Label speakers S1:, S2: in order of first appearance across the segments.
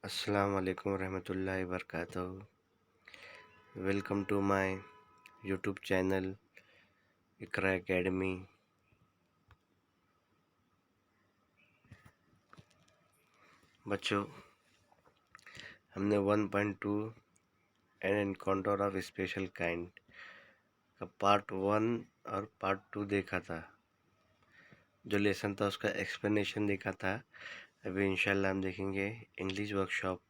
S1: अस्सलाम वालेकुम रहमतुल्लाहि वबरकातुहू। Welcome to my YouTube channel Iqra academy. बच्चों, हमने 1.2 an encounter of special kind का पार्ट 1 और पार्ट 2 देखा था। जो लेसन था उसका एक्सप्लेनेशन देखा था। अभी इंशाल्लाह हम देखेंगे English workshop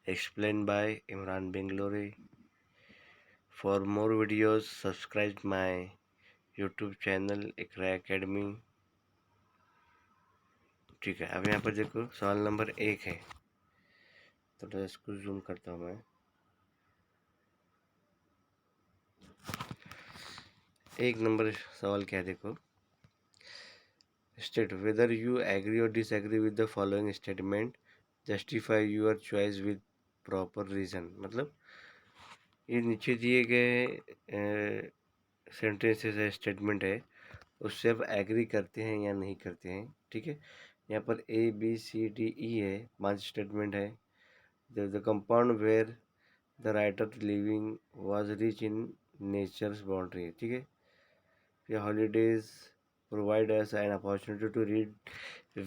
S1: explain by Imran Bangalori. For more videos subscribe my YouTube channel Iqra Academy. ठीक है, अब यहाँ पर देखो सवाल नंबर 1 है। थोड़ा इसको जूम करता हूँ मैं। एक नंबर सवाल क्या है देखो, state whether you agree or disagree with the following statement, justify your choice with proper reason. मतलब ये नीचे दिए गए सेंटेंसेस है, स्टेटमेंट है, उससे आप एग्री करते हैं या नहीं करते हैं। ठीक है, यहाँ पर ABCDE है, 5 स्टेटमेंट है। The compound where the writer living was rich in nature's boundary. ठीक है, फिर holidays provide us an opportunity to read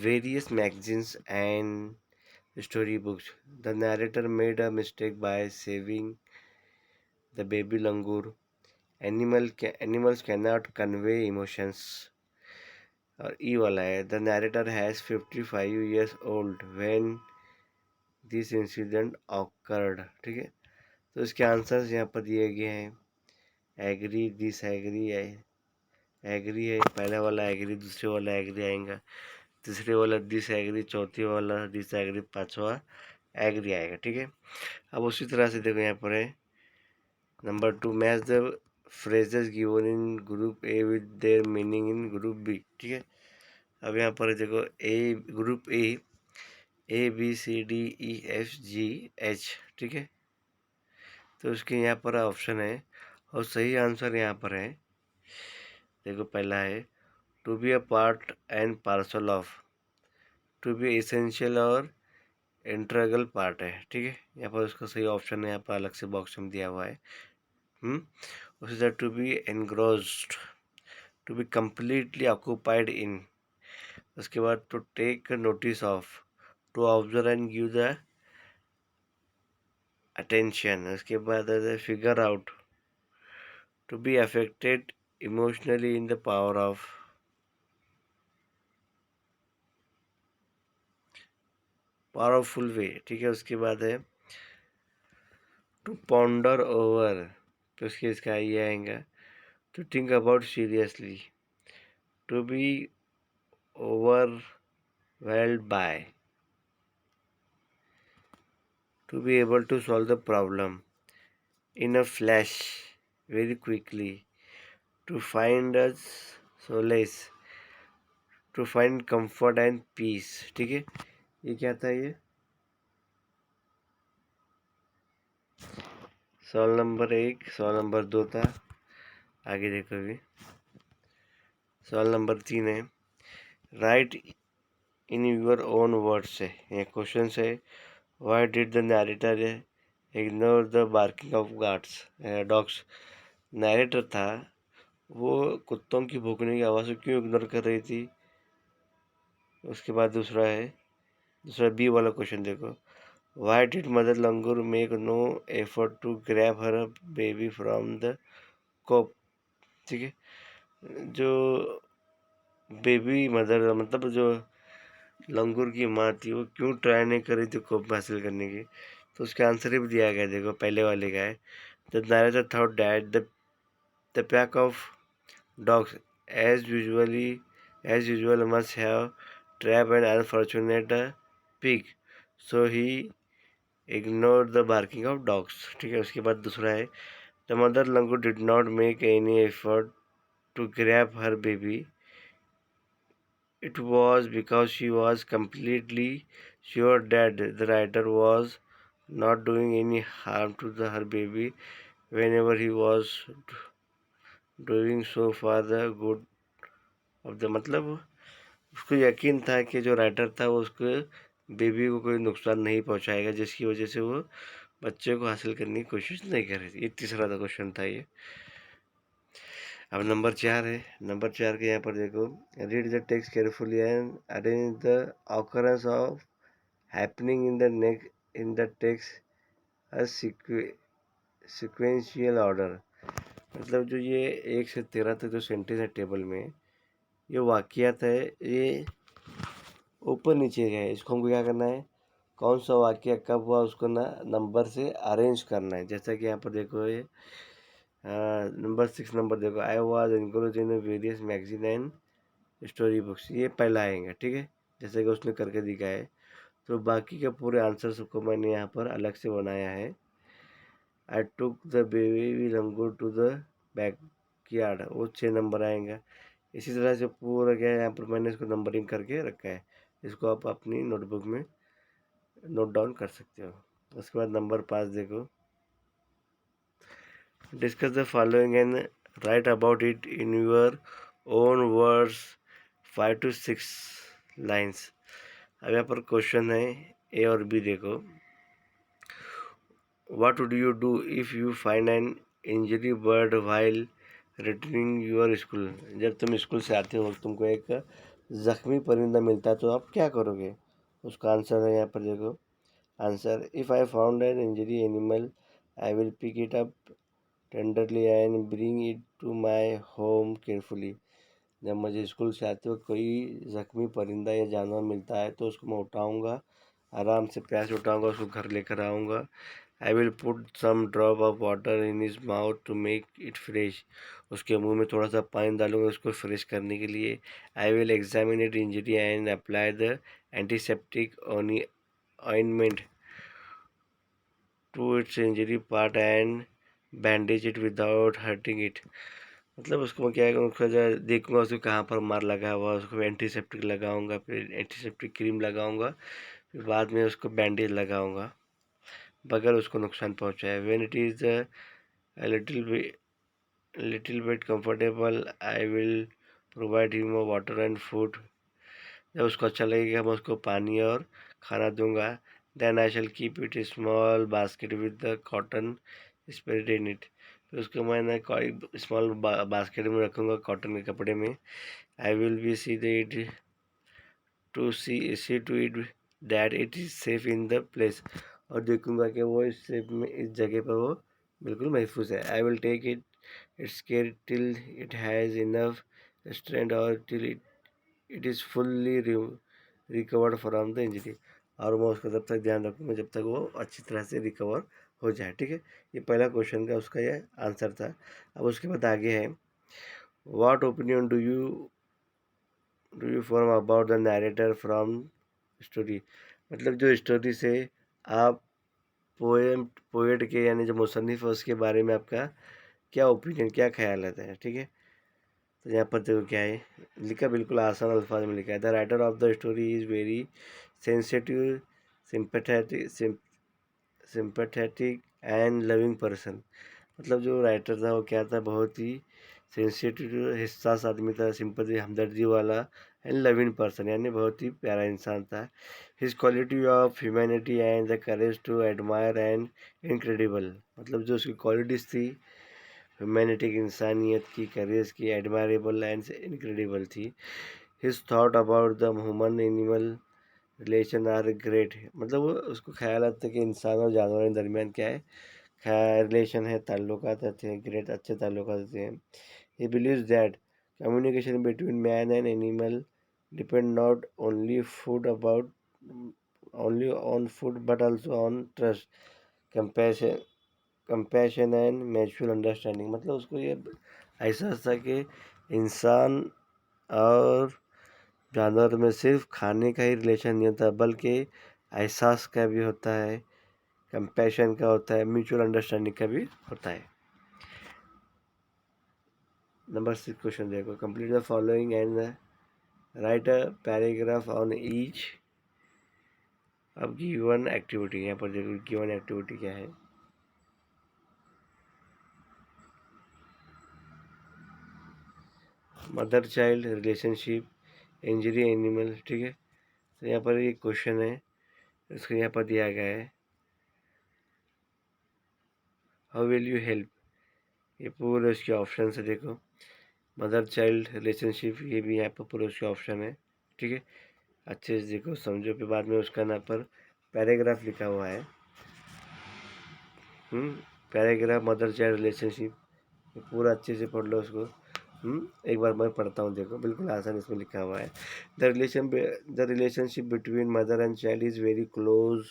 S1: various magazines and storybooks. The narrator made a mistake by saving the baby langur. Animals cannot convey emotions. और ई वाला है, the narrator has 55 years old when this incident awkward. ठीक है, तो इसके answers यहाँ पर दिए गए हैं। एग्री, डिसएग्री है, एग्री है पहला वाला, एग्री दूसरे वाला, एग्री आएगा तीसरे वाला, डिसएग्री चौथी वाला, डिसएग्री पांचवा, एग्री आएगा। ठीक है, अब उसी तरह से देखो यहाँ पर है number 2, match the phrases given in group A with their meaning in group B. ठीक है, अब यहाँ पर देखो ग्रुप ABCDEFGH। ठीक है, तो उसके यहाँ पर ऑप्शन है और सही आंसर यहाँ पर है। देखो पहला है to be a part and parcel of, to be essential or integral part है। ठीक है, यहाँ पर उसका सही ऑप्शन है, यहाँ पर अलग से बॉक्स में दिया हुआ है। उसी तरह to be engrossed, to be completely occupied in, उसके बाद to take notice of, to observe and give the attention, उसके बाद figure out, to be affected emotionally in the power of, powerful way. ठीक है, उसके बाद है टू पॉन्डर ओवर, तो उसके इसका ये आएगा to think about seriously, to be overwhelmed by, to be able to solve the problem in a flash very quickly, to find a solace, to find comfort and peace. ठीक है, ये क्या था, ये सवाल नंबर 1, सवाल नंबर 2 था। आगे देखो, अभी सवाल नंबर 3 है, write in your own words है, ये क्वेश्चन है। Why did the narrator ignore the barking of dogs. Narrator था, वो कुत्तों की भौंकने की आवाज़ को क्यों इग्नोर कर रही थी। उसके बाद दूसरा बी वाला क्वेश्चन देखो, why did mother langur make no effort to grab her baby from the coop. ठीक है, जो बेबी मदर मतलब जो लंगूर की माँ थी, वो क्यों ट्राई नहीं कर रही थी कोप हासिल करने की। तो उसका आंसर भी दिया गया, देखो पहले वाले का है, the narrator thought that the pack of dogs as usual must have trapped an unfortunate pig, so he ignored the barking of dogs। ठीक है, उसके बाद दूसरा है, the mother langur did not make any effort to grab her baby, it was because she was completely sure that the rider was not doing any harm to her baby whenever he was doing so for the good of the, मतलब उसको यकीन था कि जो writer था वो उसको baby को कोई नुकसान नहीं पहुंचाएगा जिसकी वजह से वो बच्चे को हासिल करने की कोशिश नहीं कर रही थी। ये तीसरा था क्वेश्चन था ये। अब नंबर 4 है। नंबर 4 के यहाँ पर देखो, read the text carefully and arrange the occurrence of happening in the next in the text a sequential order. मतलब जो ये 1 से 13 तक जो सेंटेंस है टेबल में, ये वाक्यात है, ये ऊपर नीचे है। इसको हमको क्या करना है, कौन सा वाक्य कब हुआ उसको ना नंबर से अरेंज करना है। जैसा कि यहाँ पर देखो ये नंबर 6 नंबर देखो, I was encourage in various magazine and story books, ये पहला आएगा, ठीक है, जैसे कि उसने करके दिखाया है। तो बाकी के पूरे आंसर्स को मैंने यहाँ पर अलग से बनाया है। I took the baby langur to the back yard, वो 6 नंबर आएगा। इसी तरह से पूरा क्या है, यहाँ पर मैंने इसको नंबरिंग करके रखा है। इसको आप अपनी नोटबुक में नोट डाउन कर सकते हो। उसके बाद नंबर 5 देखो, discuss the following and right about it in your own words 5 to 6 lines. अब यहाँ पर क्वेश्चन है ए और बी देखो। What would you do if you find an injury bird while returning your school? जब तुम स्कूल से आते हो तुमको एक जख्मी परिंदा मिलता है तो आप क्या करोगे? उसका आंसर है यहाँ पर देखो। Answer, if I found an injury animal I will pick it up tenderly and bring it to my home carefully. जब मुझे स्कूल से आते हो कोई जख्मी परिंदा या जानवर मिलता है तो उसको मैं उठाऊँगा, आराम से प्यार से उठाऊँगा, उसको घर लेकर आऊँगा। I will put some drop of water in his mouth to make it fresh, उसके मुंह में थोड़ा सा पानी डालूंगा उसको फ्रेश करने के लिए। I will examine it injury and apply the antiseptic ointment to its injury part and bandage it without hurting it. मतलब उसको मैं क्या है, उसका जो देखूंगा उसको कहाँ पर मार लगा हुआ, उसको एंटीसेप्टिक लगाऊंगा, फिर एंटीसेप्टिक क्रीम लगाऊंगा, फिर बाद में उसको बैंडेज लगाऊंगा बगैर उसको नुकसान पहुंचाए। When it is little bit comfortable I will provide him water and food. जब उसको अच्छा लगेगा मैं उसको पानी और खाना दूंगा। Then I shall keep it small basket with the cotton spread in it. फिर उसको मैं कोई स्मॉल बास्केट में रखूँगा कॉटन के कपड़े में। I will be see the it to see to it that it is safe in the place, और देखूंगा कि वो इस सेफ में इस जगह पर वो बिल्कुल महफूज है। I will take it its care till it has enough strength और till it is fully recovered from the injury, और मैं उसका तब तक ध्यान रखूँगा जब तक वो अच्छी तरह से रिकवर हो जाए, ठीक है। ये पहला क्वेश्चन का उसका ये आंसर था। अब उसके बाद आगे है, what opinion do you form about the narrator from story. मतलब जो स्टोरी से आप पोएट के यानी जो मुसन्निफ है उसके बारे में आपका क्या ओपिनियन, क्या ख्याल आता है, ठीक है। तो यहाँ पर देखो क्या है लिखा, बिल्कुल आसान अल्फाज में लिखा है, the writer of the story is very sensitive sympathetic sympathetic and loving person. मतलब जो राइटर था वो क्या था, बहुत ही सेंसिटिव हिस्सास आदमी था, सिंपैथी हमदर्दी वाला एंड लविंग पर्सन यानी बहुत ही प्यारा इंसान था। His quality of humanity and the courage to admire and incredible. मतलब जो उसकी क्वालिटीज़ थी ह्यूमैनिटी की, इंसानियत की, करेज की, एडमायरेबल एंड इनक्रेडिबल थी। His thought about the human animal relation are great. मतलब वो उसको ख्याल आता है कि इंसान और जानवरों के दरमियान क्या है, रिलेशन है, ताल्लुकात रहते हैं, ग्रेट अच्छे ताल्लुकात रहते हैं। He believes that communication between man and animal depend not only on food but also on trust, compassion compassion and mutual understanding. मतलब उसको ये ऐसा था कि इंसान और जानवर में सिर्फ खाने का ही रिलेशन नहीं होता बल्कि एहसास का भी होता है, कंपैशन का होता है, म्यूचुअल अंडरस्टैंडिंग का भी होता है। नंबर 6 क्वेश्चन देखो, complete the following and right a paragraph on each अब गिवन एक्टिविटी। यहाँ पर देखो गिवन एक्टिविटी क्या है, mother child relationship, injury animal, ठीक है। तो यहाँ पर एक क्वेश्चन है, इसको यहाँ पर दिया गया है हाउ विल यू हेल्प, ये पूरे उसके ऑप्शन है देखो। मदर चाइल्ड रिलेशनशिप, ये भी यहाँ पर पूरे उसके ऑप्शन है, ठीक है। अच्छे से देखो समझो, फिर बाद में उसका ना पर पैराग्राफ लिखा हुआ है। पैराग्राफ मदर चाइल्ड रिलेशनशिप, पूरा अच्छे से पढ़ लो उसको। एक बार मैं पढ़ता हूँ देखो, बिल्कुल आसान इसमें लिखा हुआ है। The relationship between mother and child is very close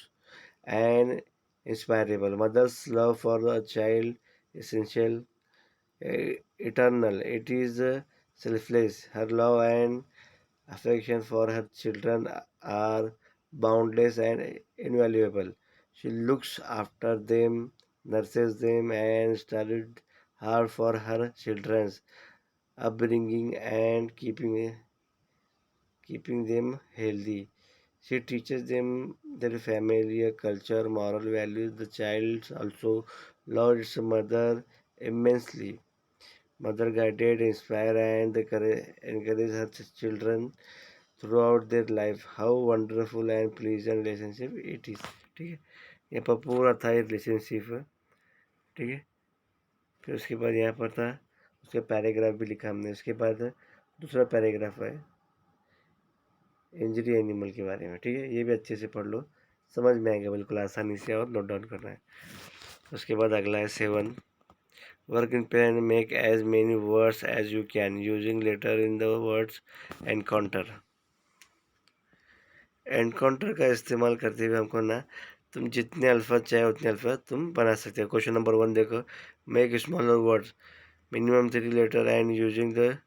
S1: and inspirable. Mother's love for a child essential, eternal. It is selfless. Her love and affection for her children are boundless and invaluable. She looks after them, nurses them, and studied hard for her children's upbringing and keeping them healthy. She teaches them their family culture, moral values. The child also loved its mother immensely. Mother guided, inspired, and encouraged her children throughout their life. How wonderful and pleasant relationship it is. ठीक है, यहाँ पर पूरा था ये relationship, ठीक है। फिर उसके बाद यहाँ पर था उसके पैराग्राफ भी लिखा हमने। उसके बाद दूसरा पैराग्राफ है इंजरी एनिमल के बारे में, ठीक है। ये भी अच्छे से पढ़ लो, समझ में आएगा बिल्कुल आसानी से, और नोट डाउन करना है। उसके बाद अगला है 7, work in pen make as many words as you can using letter in the words encounter. Encounter का इस्तेमाल करते हुए हमको ना तुम जितने अल्फाज चाहे उतने अल्फाज तुम बना सकते हो। क्वेश्चन नंबर 1 देखो, make smaller words minimum 3 letter and using the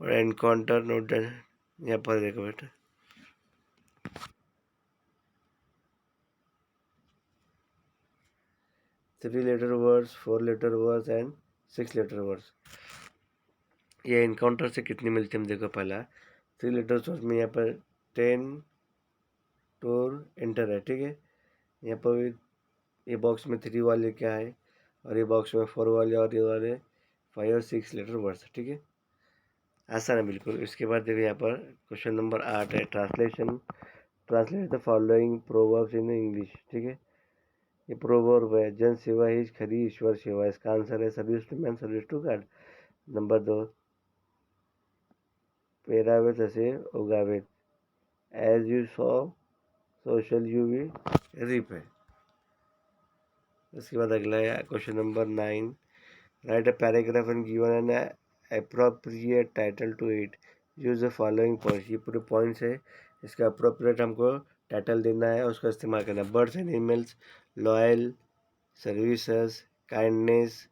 S1: encounter note. यहाँ पर देखो बेटा, 3 letter words, 4 letter words and 6 letter words. ये इनकाउंटर से कितनी मिलती है हम देखो। पहला 3 लेटर वर्ड्स में यहाँ पर 10 टूर एंटर है, ठीक है। यहाँ पर ये बॉक्स में 3 वाले क्या है, और ये बॉक्स में 4 वाले, और ये वाले 5 और 6 लेटर वर्ड्स, ठीक है। आसान है बिल्कुल। इसके बाद देखो यहाँ पर क्वेश्चन नंबर 8 है, translation. Translate the following proverbs in English, ठीक है। ये प्रोवर्ब है, जन सेवा ही खरी ईश्वर सेवा। इसका आंसर है service to man service to God. Number 2, पेरावे तसे उगावे, as you sow so shall you we reap है। उसके बाद अगला है question number 9, write a paragraph and given an appropriate title to it, use the following points. ये पूरे पॉइंट्स है, इसका अप्रोप्रिएट हमको टाइटल देना है, उसका इस्तेमाल करना है। Birds and animals, loyal, services, kindness,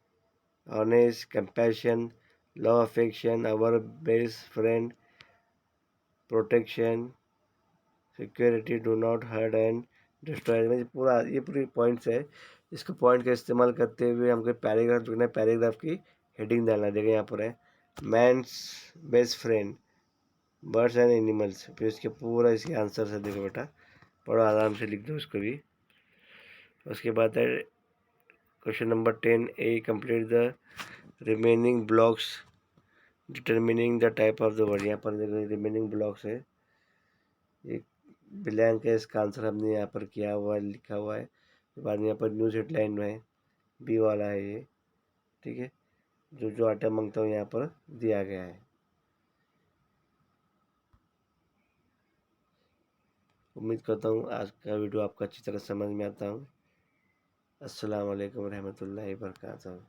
S1: honest, compassion, love, affection, our best friend, protection, security, do not hurt and destroy। मतलब पूरा ये पूरी पॉइंट्स है। इसको पॉइंट का इस्तेमाल करते हुए हमको पैराग्राफ लिखना है। पैराग्राफ की हेडिंग डालना है। देखिए यहाँ पर है man's best friend, birds and animals. फिर इसके पूरा इसके आंसर है, देखो बेटा पढ़ो आराम से, लिख दो उसको भी। उसके बाद है question number 10 A, complete the remaining blocks determining the type of the word. यहाँ पर देखो रिमेनिंग ब्लॉक्स है, एक ब्लैंक है, इसका आंसर हमने यहाँ पर किया हुआ है, लिखा हुआ है। बाद में यहाँ पर न्यूज़ हेडलाइन में बी वाला है ये, ठीक है। जो जो आइटम मांगता हूँ यहाँ पर दिया गया है। उम्मीद करता हूँ आज का वीडियो आपको अच्छी तरह समझ में आता हूँ। अस्सलाम वालेकुम रहमतुल्लाहि व बरकातहू।